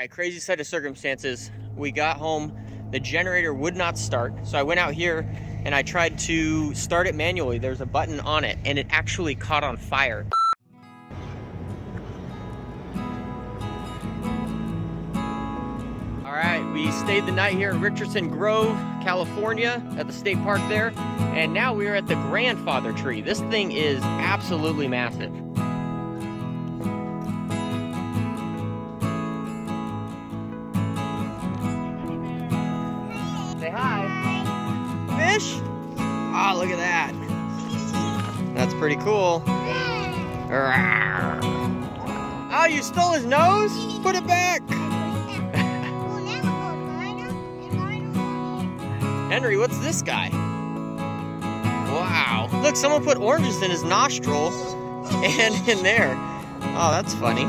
right, crazy set of circumstances. We got home, the generator would not start, so I went out here and I tried to start it manually. There's a button on it and it actually caught on fire. All right, we stayed the night here in Richardson Grove, California at the state park there, and now we are at the grandfather tree. This thing is absolutely massive. Say hi. Fish? Oh, look at that. That's pretty cool. Oh, you stole his nose? Put it back. Henry, what's this guy? Wow. Look, someone put oranges in his nostril and in there. Oh, that's funny.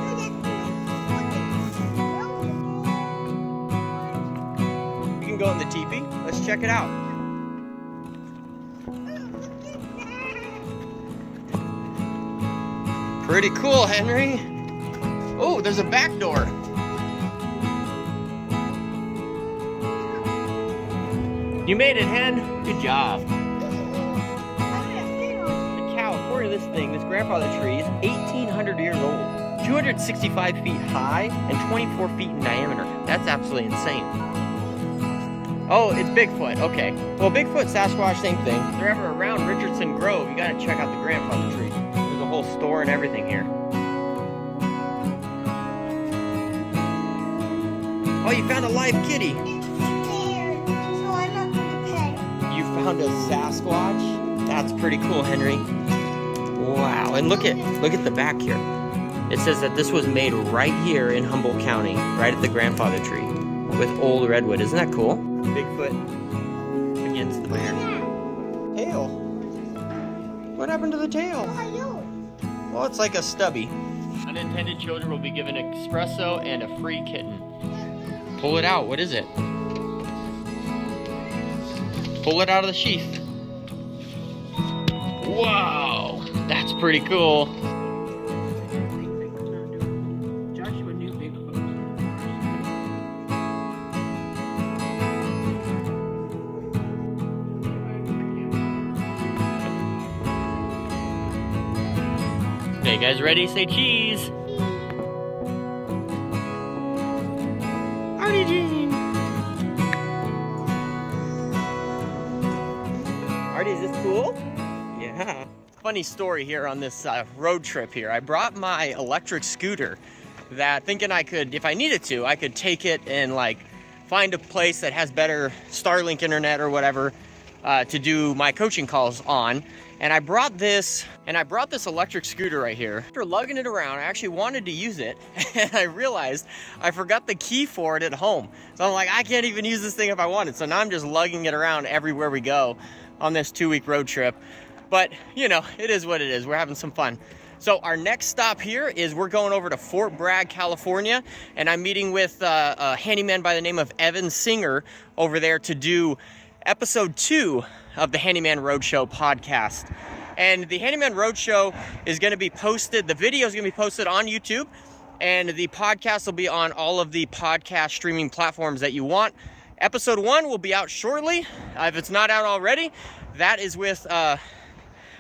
You can go in the teepee. Let's check it out. Pretty cool, Henry. Oh, there's a back door. You made it, Hen. Good job. The cow, according to this thing, this grandfather tree is 1,800 years old. 265 feet high and 24 feet in diameter. That's absolutely insane. Oh, it's Bigfoot. Okay. Well, Bigfoot, Sasquatch, same thing. If they're ever around Richardson Grove, you gotta check out the grandfather tree. There's a whole store and everything here. Oh, you found a live kitty. Found a Sasquatch. That's pretty cool, Henry. Wow, and look at the back here. It says that this was made right here in Humboldt County, right at the grandfather tree with old redwood. Isn't that cool? Bigfoot against the bear. Tail. What happened to the tail? Well, it's like a stubby. Unintended children will be given an espresso and a free kitten. Pull it out. What is it? Pull it out of the sheath. Wow, that's pretty cool. Okay, guys, ready? Say cheese. Artie Jean. Artie, is this cool? Yeah. Funny story here on this road trip here. I brought my electric scooter that thinking I could, if I needed to, I could take it and like find a place that has better Starlink internet or whatever to do my coaching calls on. And I brought this electric scooter right here. After lugging it around, I actually wanted to use it and I realized I forgot the key for it at home. So I'm like, I can't even use this thing if I wanted. So now I'm just lugging it around everywhere we go on this 2-week road trip. But you know, it is what it is. We're having some fun. So our next stop here is we're going over to Fort Bragg, California, and I'm meeting with a handyman by the name of Evan Singer over there to do episode 2 of the Handyman Roadshow podcast. And the Handyman Roadshow is going to be posted, the video is going to be posted on YouTube, and the podcast will be on all of the podcast streaming platforms that you want. Episode 1 will be out shortly. If it's not out already, that is with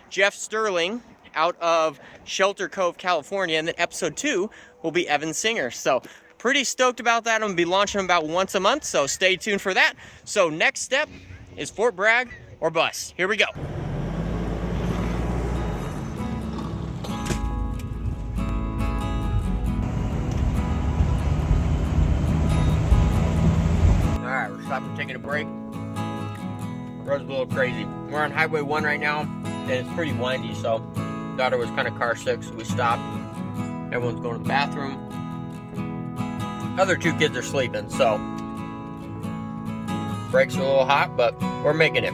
Jeff Sterling out of Shelter Cove, California. And then episode 2 will be Evan Singer. So pretty stoked about that. I'm going to be launching them about once a month, so stay tuned for that. So next step is Fort Bragg or bust. Here we go. We're stopping, taking a break. Road's a little crazy. We're on Highway 1 right now, and it's pretty windy, so daughter was kind of car sick, so we stopped. Everyone's going to the bathroom. Other 2 kids are sleeping, so brakes are a little hot, but we're making it.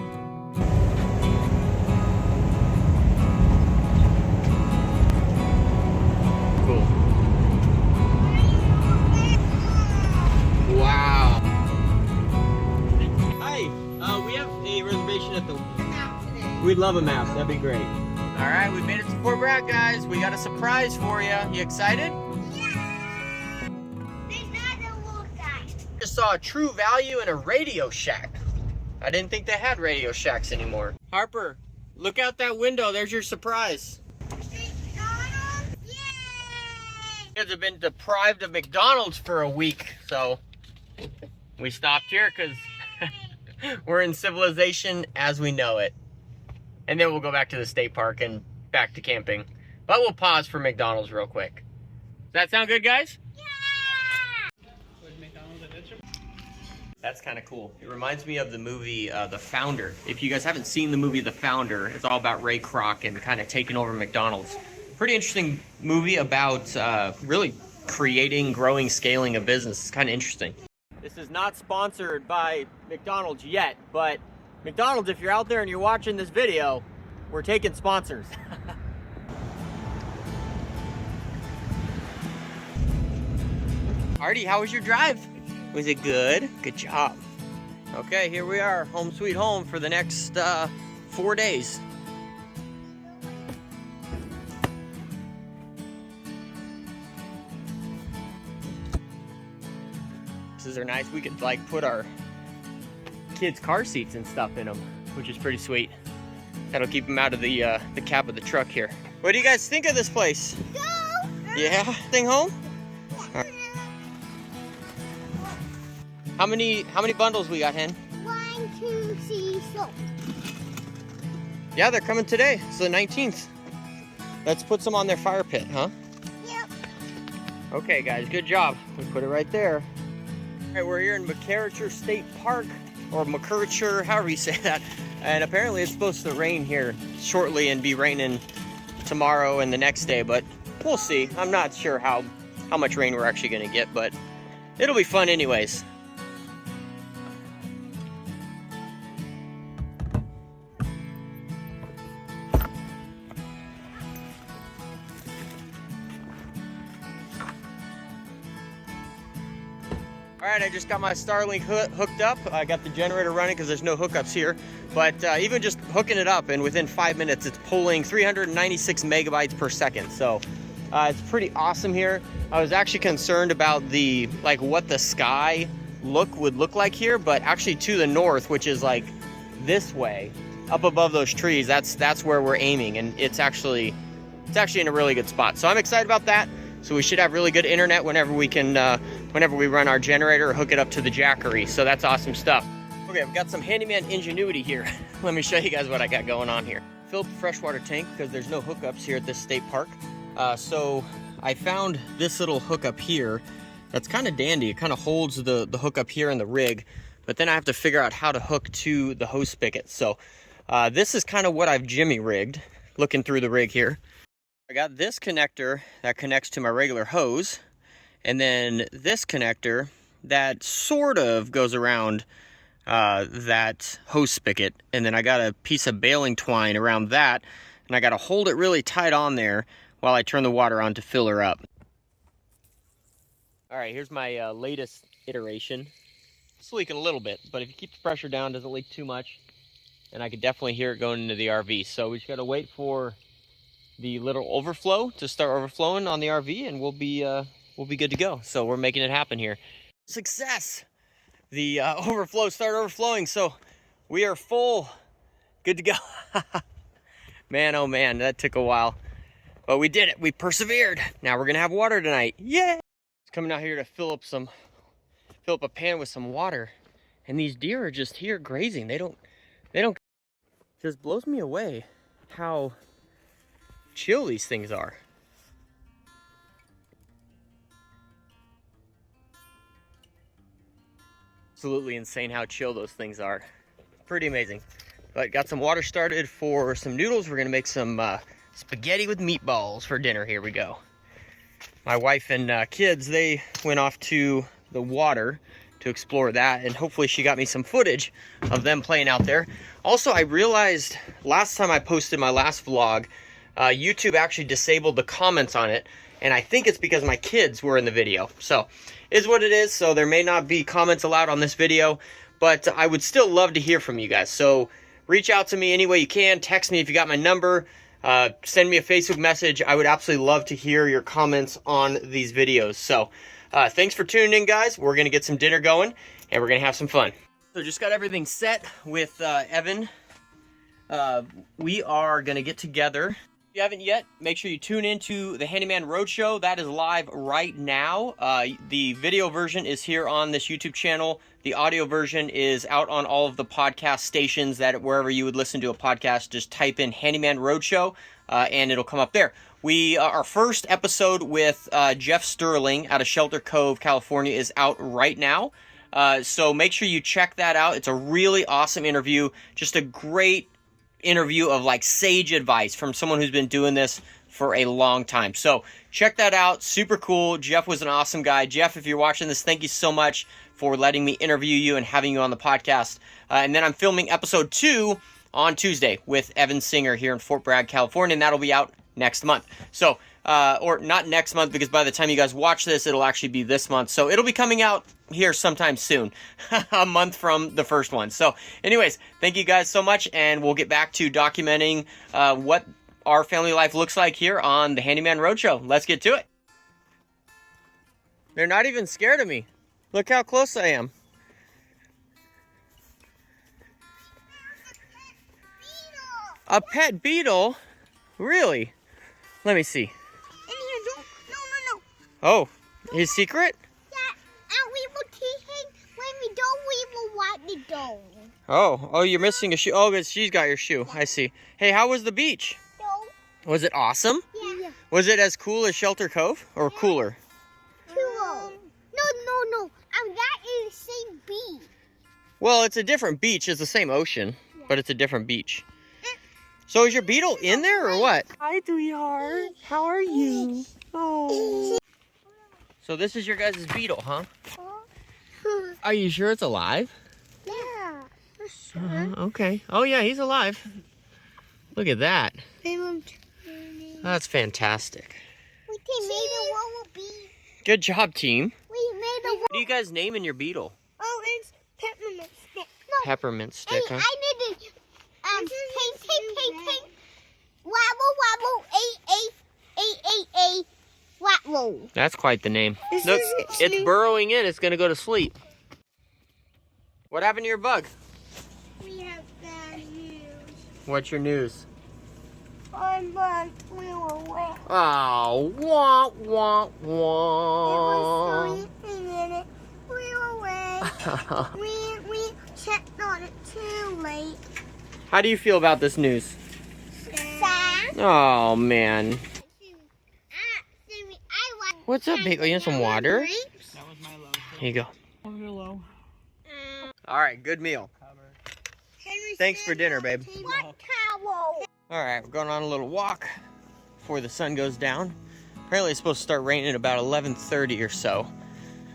Cool. Wow. We have a reservation at the... We'd love a map. That'd be great. All right, we made it to Fort Bragg, guys. We got a surprise for you. You excited? Yeah. There's not a saw true value in a Radio Shack. I didn't think they had Radio Shacks anymore. Harper, look out that window. There's your surprise. McDonald's? Yay! Kids have been deprived of McDonald's for a week, so we stopped here because we're in civilization as we know it. And then we'll go back to the state park and back to camping. But we'll pause for McDonald's real quick. Does that sound good, guys? That's kind of cool. It reminds me of the movie The Founder. If you guys haven't seen the movie The Founder, it's all about Ray Kroc and kind of taking over McDonald's. Pretty interesting movie about really creating, growing, scaling a business. It's kind of interesting. This is not sponsored by McDonald's yet, but McDonald's, if you're out there and you're watching this video, we're taking sponsors. Artie, how was your drive? Was it good? Good job. Okay, here we are, home sweet home for the next 4 days. These are nice. We could like put our kids' car seats and stuff in them, which is pretty sweet. That'll keep them out of the cab of the truck here. What do you guys think of this place? Go! Yeah, thing home? All right. How many bundles we got, Hen? 1, 2, 3, 4. Yeah, they're coming today. It's the 19th. Let's put some on their fire pit, huh? Yep. Okay, guys, good job. We put it right there. All right, we're here in McCarricher State Park, or McCarricher, however you say that. And apparently it's supposed to rain here shortly and be raining tomorrow and the next day, but we'll see. I'm not sure how much rain we're actually gonna get, but it'll be fun anyways. All right, I just got my Starlink hooked up. I got the generator running because there's no hookups here. But even just hooking it up, and within 5 minutes, it's pulling 396 megabytes per second. So it's pretty awesome here. I was actually concerned about what the sky would look like here, but actually to the north, which is like this way, up above those trees, that's where we're aiming, and it's actually in a really good spot. So I'm excited about that. So we should have really good internet whenever we run our generator or hook it up to the Jackery. So that's awesome stuff. Okay, I've got some handyman ingenuity here. Let me show you guys what I got going on here. Filled the freshwater tank because there's no hookups here at this state park. So I found this little hookup here that's kind of dandy. It kind of holds the hookup here in the rig, but then I have to figure out how to hook to the hose spigot. So this is kind of what I've jimmy rigged, looking through the rig here. I got this connector that connects to my regular hose, and then this connector that sort of goes around that hose spigot, and then I got a piece of baling twine around that, and I got to hold it really tight on there while I turn the water on to fill her up. All right, here's my latest iteration. It's leaking a little bit, but if you keep the pressure down, it doesn't leak too much, and I could definitely hear it going into the RV. So we just got to wait for the little overflow to start overflowing on the RV, and we'll be good to go. So we're making it happen here. Success! The overflow started overflowing, so we are full. Good to go. Man, oh man, that took a while, but we did it. We persevered. Now we're gonna have water tonight. Yay! It's coming out here to fill up a pan with some water, and these deer are just here grazing. They don't. It just blows me away how chill these things are. Absolutely insane how chill those things are. Pretty amazing. But got some water started for some noodles. We're gonna make some spaghetti with meatballs for dinner. Here we go. My wife and kids, they went off to the water to explore that, and hopefully she got me some footage of them playing out there. Also, I realized last time I posted my last vlog, YouTube actually disabled the comments on it, and I think it's because my kids were in the video. So, is what it is. So there may not be comments allowed on this video, but I would still love to hear from you guys. So reach out to me any way you can. Text me if you got my number. Send me a Facebook message. I would absolutely love to hear your comments on these videos. So Thanks for tuning in, guys. We're going to get some dinner going, and we're going to have some fun. So just got everything set with Evan. We are going to get together. If you haven't yet, make sure you tune into the Handyman Roadshow. That is live right now. The video version is here on this YouTube channel. The audio version is out on all of the podcast stations that wherever you would listen to a podcast, just type in Handyman Roadshow and it'll come up there. Our first episode with Jeff Sterling out of Shelter Cove, California is out right now. So make sure you check that out. It's a really awesome interview. Just a great interview of like sage advice from someone who's been doing this for a long time. So check that out. Super cool. Jeff was an awesome guy. Jeff, if you're watching this, thank you so much for letting me interview you and having you on the podcast. And then I'm filming episode 2 on Tuesday with Evan Singer here in Fort Bragg, California, and that'll be out next month. So, or not next month, because by the time you guys watch this, it'll actually be this month. So it'll be coming out here sometime soon, a month from the first one. So anyways, thank you guys so much, and we'll get back to documenting what our family life looks like here on the Handyman Roadshow. Let's get to it. They're not even scared of me. Look how close I am. A pet beetle? Really? Let me see. No. Oh, his secret? We will teach him when we don't, we will wipe the door. Oh, you're missing a shoe. Oh, but she's got your shoe. I see. Hey, how was the beach? No. Was it awesome? Yeah. Was it as cool as Shelter Cove or cooler? Cool. No. That is the same beach. Well, it's a different beach. It's the same ocean, but it's a different beach. So is your beetle in there or what? Hi, sweetheart. How are you? Oh. So this is your guys' beetle, huh? Are you sure it's alive? Yeah. For sure. Okay. Oh, yeah, he's alive. Look at that. That's fantastic. We made a wall bee. Good job, team. We made a wall. What are you guys naming your beetle? Oh, it's peppermint stick. No. Peppermint stick, huh? I need to ping. Wobble, wobble, That's quite the name. This Look, is it's new. burrowing in. It's going to go to sleep. What happened to your bug? We have bad news. What's your news? Our bug flew away. Oh, wah, wah, It wah. was sleeping and it flew away. we checked on it too late. How do you feel about this news? Sad. Oh, man. What's up, baby? You want some water? That was my low. Here you go. Oh, hello. All right, good meal. Thanks for dinner, babe. What towel? All right, we're going on a little walk before the sun goes down. Apparently it's supposed to start raining at about 11:30 or so.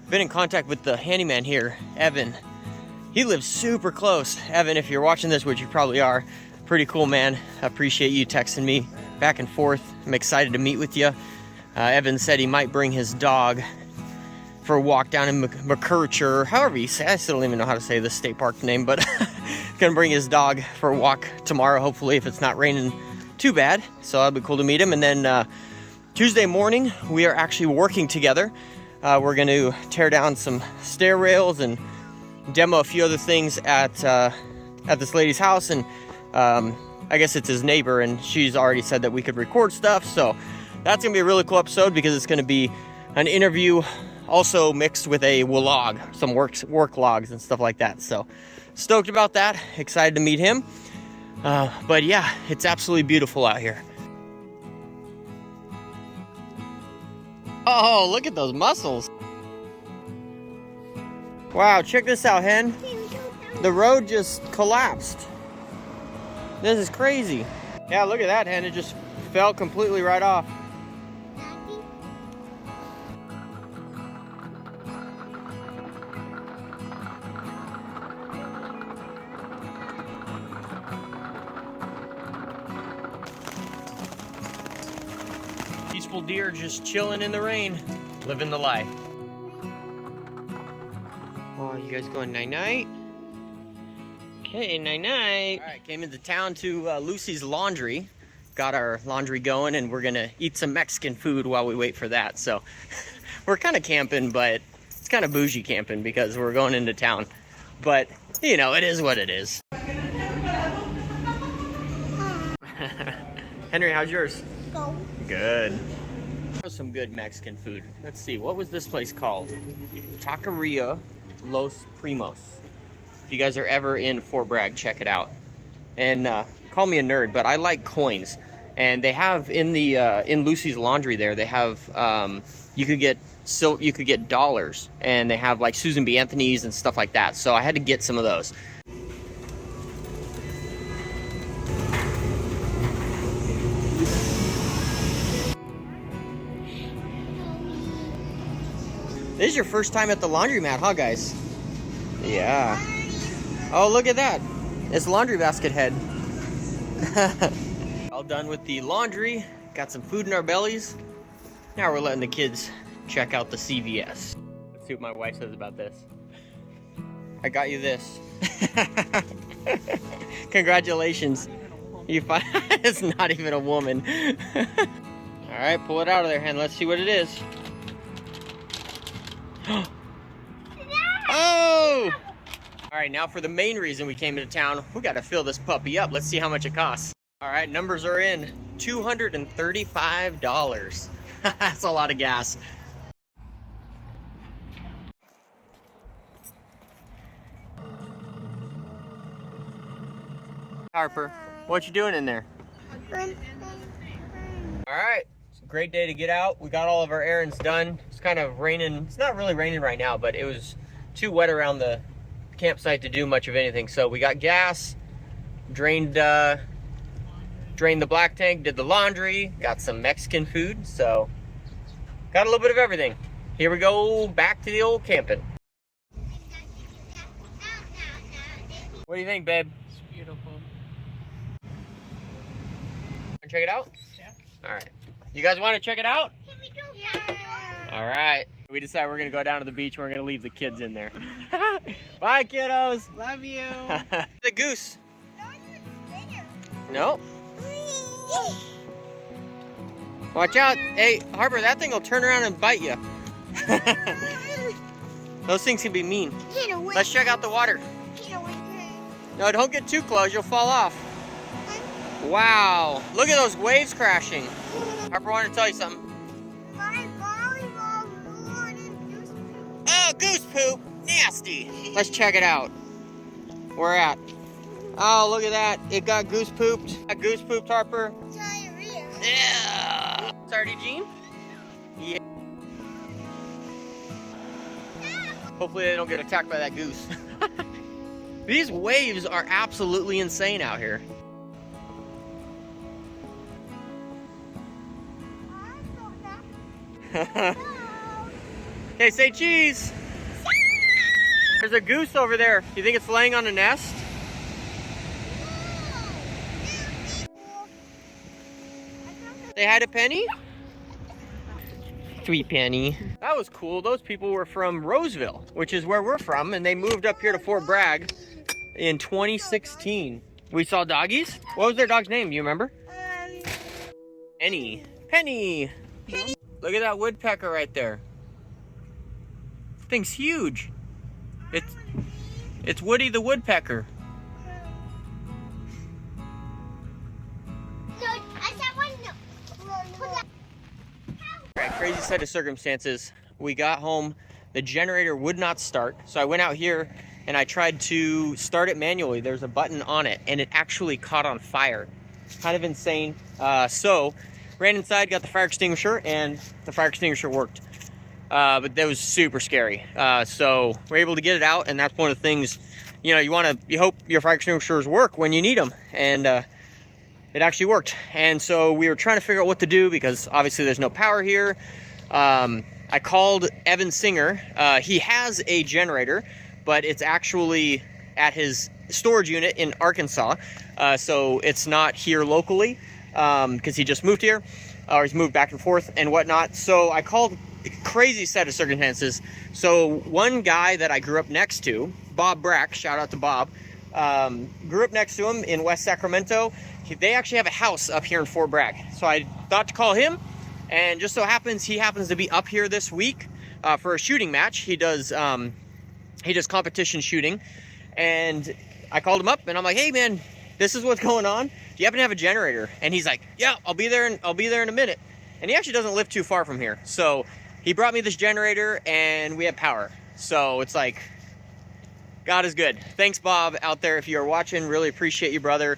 Been in contact with the handyman here, Evan. He lives super close. Evan, if you're watching this, which you probably are, pretty cool, man. I appreciate you texting me back and forth. I'm excited to meet with you. Evan said he might bring his dog for a walk down in McCurcher, however you say. I still don't even know how to say the state park name, but gonna bring his dog for a walk tomorrow, hopefully, if it's not raining too bad. So that'll be cool to meet him. And then Tuesday morning, we are actually working together. We're going to tear down some stair rails and demo a few other things at this lady's house. And I guess it's his neighbor, and she's already said that we could record stuff. So that's going to be a really cool episode because it's going to be an interview also mixed with a vlog, some work logs and stuff like that. So stoked about that. Excited to meet him. But yeah, it's absolutely beautiful out here. Oh, look at those mussels. Wow, check this out, Hen. The road just collapsed. This is crazy. Yeah, look at that, Hen. It just fell completely right off. Peaceful deer just chilling in the rain, living the life. Oh, you guys going night-night? Okay, night-night. All right, came into town to Lucy's Laundry. Got our laundry going, and we're gonna eat some Mexican food while we wait for that. So We're kind of camping, but it's kind of bougie camping because we're going into town. But, you know, it is what it is. Henry, how's yours? Go. Good. Some good Mexican food. Let's see, what was this place called? Taqueria Los Primos. If you guys are ever in Fort Bragg, check it out. And call me a nerd, but I like coins. And they have in the in Lucy's Laundry there, they have you could get dollars, and they have like Susan B. Anthony's and stuff like that. So I had to get some of those. This is your first time at the laundromat, huh, guys? Yeah. Oh, look at that. It's laundry basket head. All done with the laundry. Got some food in our bellies. Now we're letting the kids check out the CVS. Let's see what my wife says about this. I got you this. Congratulations. You find it's not even a woman. All right, pull it out of there, and let's see what it is. Oh! All right, now for the main reason we came into town, we got to fill this puppy up. Let's see how much it costs. All right, numbers are in. $235. That's a lot of gas. Harper, what you doing in there? All right, it's a great day to get out. We got all of our errands done. It's kind of raining. It's not really raining right now, but it was too wet around the campsite to do much of anything. So we got gas, drained the black tank, did the laundry, got some Mexican food. So got a little bit of everything. Here we go back to the old camping. What do you think, babe? It's beautiful. Check it out? Yeah. All right. You guys want to check it out? Yeah. All right. We decided we're going to go down to the beach and we're going to leave the kids in there. Bye, kiddos. Love you. The goose. No. Watch out. Hey, Harper, that thing will turn around and bite you. Those things can be mean. Let's check out the water. No, don't get too close. You'll fall off. Wow. Look at those waves crashing. Harper wanted to tell you something. Oh, goose poop. Nasty. Let's check it out. Where at? Oh, look at that. It got goose pooped. Got goose pooped, Harper. Yeah. Sorry, Jean? Yeah. Hopefully they don't get attacked by that goose. These waves are absolutely insane out here. Okay, say cheese. There's a goose over there. You think it's laying on a nest? They had a penny? Sweet penny. That was cool. Those people were from Roseville, which is where we're from, and they moved up here to Fort Bragg in 2016. We saw doggies. What was their dog's name? Do you remember? Penny. Penny. Look at that woodpecker right there. This thing's huge. It's Woody the woodpecker. Alright, crazy set of circumstances. We got home, the generator would not start, so I went out here and I tried to start it manually. There's a button on it, and it actually caught on fire. Kind of insane. So, ran inside, got the fire extinguisher, and the fire extinguisher worked. But that was super scary. So, we're able to get it out, and that's one of the things, you know, you hope your fire extinguishers work when you need them, and it actually worked. And so we were trying to figure out what to do because obviously there's no power here. I called Evan Singer. He has a generator, but it's actually at his storage unit in Arkansas. So it's not here locally because he just moved here, or he's moved back and forth and whatnot. So I called. Crazy set of circumstances. So one guy that I grew up next to, Bob Brack, shout out to Bob, grew up next to him in West Sacramento. They actually have a house up here in Fort Bragg. So I thought to call him, and just so happens he happens to be up here this week. for a shooting match. He does competition shooting, and I called him up and I'm like, hey man, this is what's going on. Do you happen to have a generator? And he's like, yeah, I'll be there in a minute. And he actually doesn't live too far from here. So he brought me this generator and we have power. So it's like, God is good. Thanks, Bob, out there. If you are watching, really appreciate you, brother.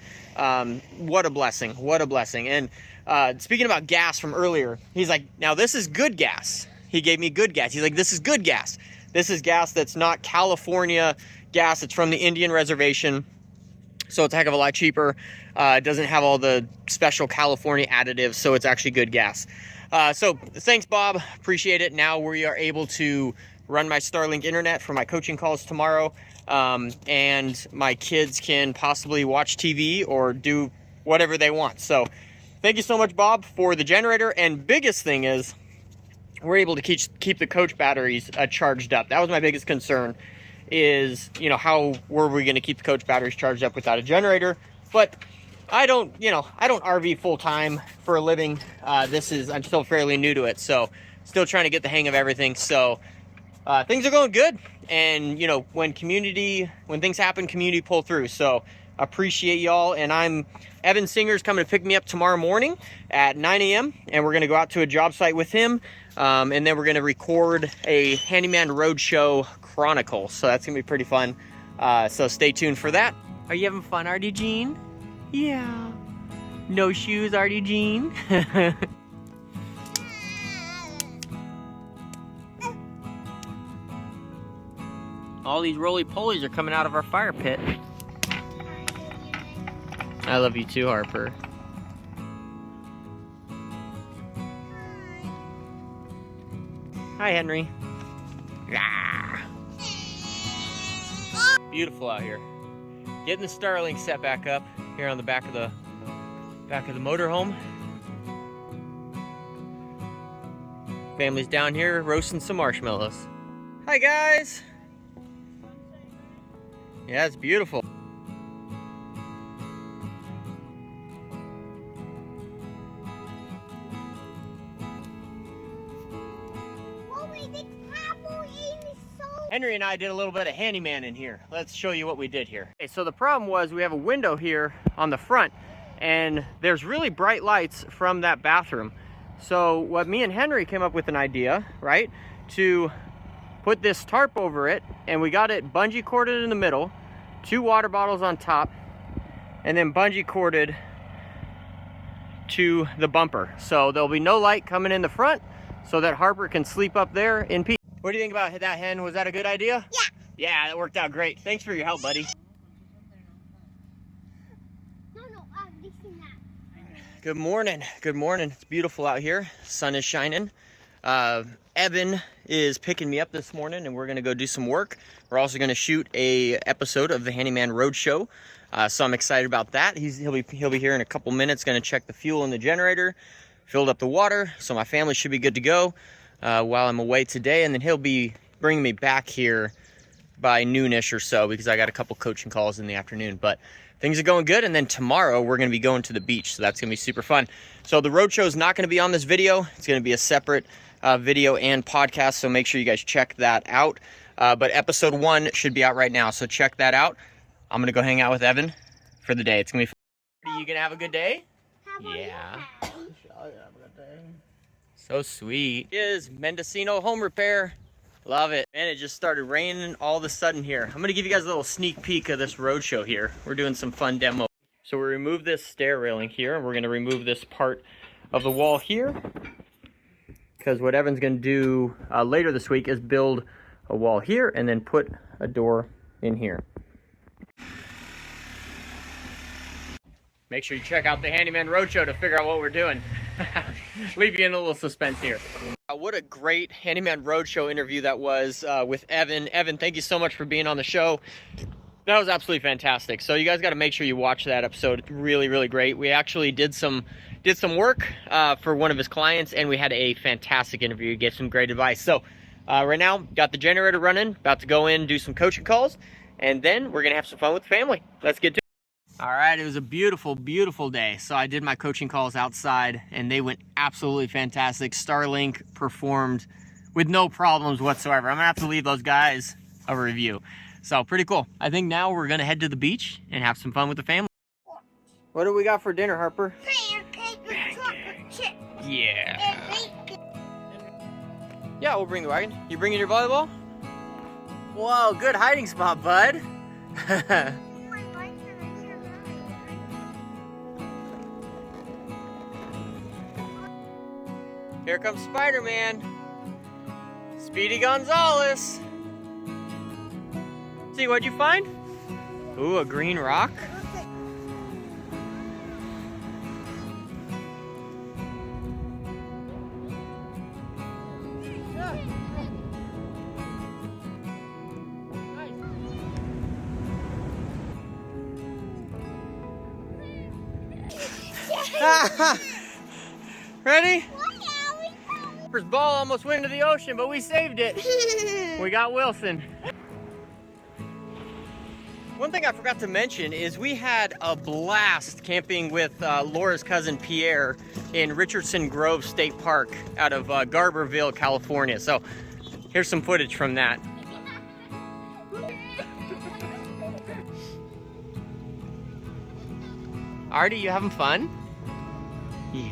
What a blessing. What a blessing. And speaking about gas from earlier, he's like, now this is good gas. He gave me good gas. He's like, this is good gas. This is gas that's not California gas. It's from the Indian reservation. So it's a heck of a lot cheaper. It doesn't have all the special California additives, so it's actually good gas. So thanks, Bob. Appreciate it. Now we are able to run my Starlink internet for my coaching calls tomorrow, and my kids can possibly watch TV or do whatever they want. So thank you so much, Bob, for the generator. And biggest thing is we're able to keep the coach batteries charged up. That was my biggest concern, is, you know, how were we going to keep the coach batteries charged up without a generator? But I don't RV full time for a living. I'm still fairly new to it, so still trying to get the hang of everything. So things are going good, and you know, when things happen, community pull through. So appreciate y'all. And Evan Singer's coming to pick me up tomorrow morning at 9 a.m. and we're going to go out to a job site with him, and then we're going to record a Handyman Roadshow Chronicle. So that's gonna be pretty fun. So stay tuned for that. Are you having fun, RD Jean? Yeah. No shoes, RD Jean. All these roly-polies are coming out of our fire pit. I love you too, Harper. Hi, Henry. Ah. Beautiful out here. Getting the Starlink set back up here on the back of the motorhome. Family's down here roasting some marshmallows. Hi guys. Yeah, it's beautiful. Henry and I did a little bit of handyman in here. Let's show you what we did here. Okay, so the problem was we have a window here on the front, and there's really bright lights from that bathroom. So what me and Henry came up with an idea, right, to put this tarp over it, and we got it bungee corded in the middle, 2 water bottles on top, and then bungee corded to the bumper. So there'll be no light coming in the front, so that Harper can sleep up there in peace. What do you think about that, Hen? Was that a good idea? Yeah. Yeah, that worked out great. Thanks for your help, buddy. Good morning. Good morning. It's beautiful out here. Sun is shining. Evan is picking me up this morning, and we're going to go do some work. We're also going to shoot a episode of the Handyman Roadshow. So I'm excited about that. He'll be here in a couple minutes. Going to check the fuel in the generator, filled up the water, so my family should be good to go while I'm away today. And then he'll be bringing me back here by noonish or so, because I got a couple coaching calls in the afternoon. But things are going good, and then tomorrow we're going to be going to the beach, so that's going to be super fun. So the roadshow is not going to be on this video. It's going to be a separate video and podcast, so make sure you guys check that out. But episode 1 should be out right now, so check that out. I'm going to go hang out with Evan for the day. It's going to be fun. Are you going to have a good day? Yeah. So sweet. Is Mendocino Home Repair. Love it. Man, it just started raining all of a sudden here. I'm gonna give you guys a little sneak peek of this roadshow here. We're doing some fun demo. So we remove this stair railing here, and we're gonna remove this part of the wall here, because what Evan's gonna do later this week is build a wall here and then put a door in here. Make sure you check out the Handyman Roadshow to figure out what we're doing. Leave you in a little suspense here. What a great Handyman Roadshow interview that was with Evan. Evan, thank you so much for being on the show. That was absolutely fantastic. So you guys got to make sure you watch that episode. It's really, really great. We actually did some work for one of his clients, and we had a fantastic interview. Gave some great advice. So right now, got the generator running, about to go in, do some coaching calls, and then we're gonna have some fun with the family. Let's get to it. All right, it was a beautiful, beautiful day. So I did my coaching calls outside, and they went absolutely fantastic. Starlink performed with no problems whatsoever. I'm gonna have to leave those guys a review. So pretty cool. I think now we're gonna head to the beach and have some fun with the family. What do we got for dinner, Harper? Pancake with chocolate chip Yeah. and bacon. Yeah, we'll bring the wagon. You bringing your volleyball? Whoa, good hiding spot, bud. My bike's already here. Here comes Spider-Man. Speedy Gonzales. See, what'd you find? Ooh, a green rock. Ready? Harper's ball almost went into the ocean, but we saved it. We got Wilson. One thing I forgot to mention is we had a blast camping with Laura's cousin Pierre in Richardson Grove State Park out of Garberville, California. So here's some footage from that. Artie, you having fun? Yeah.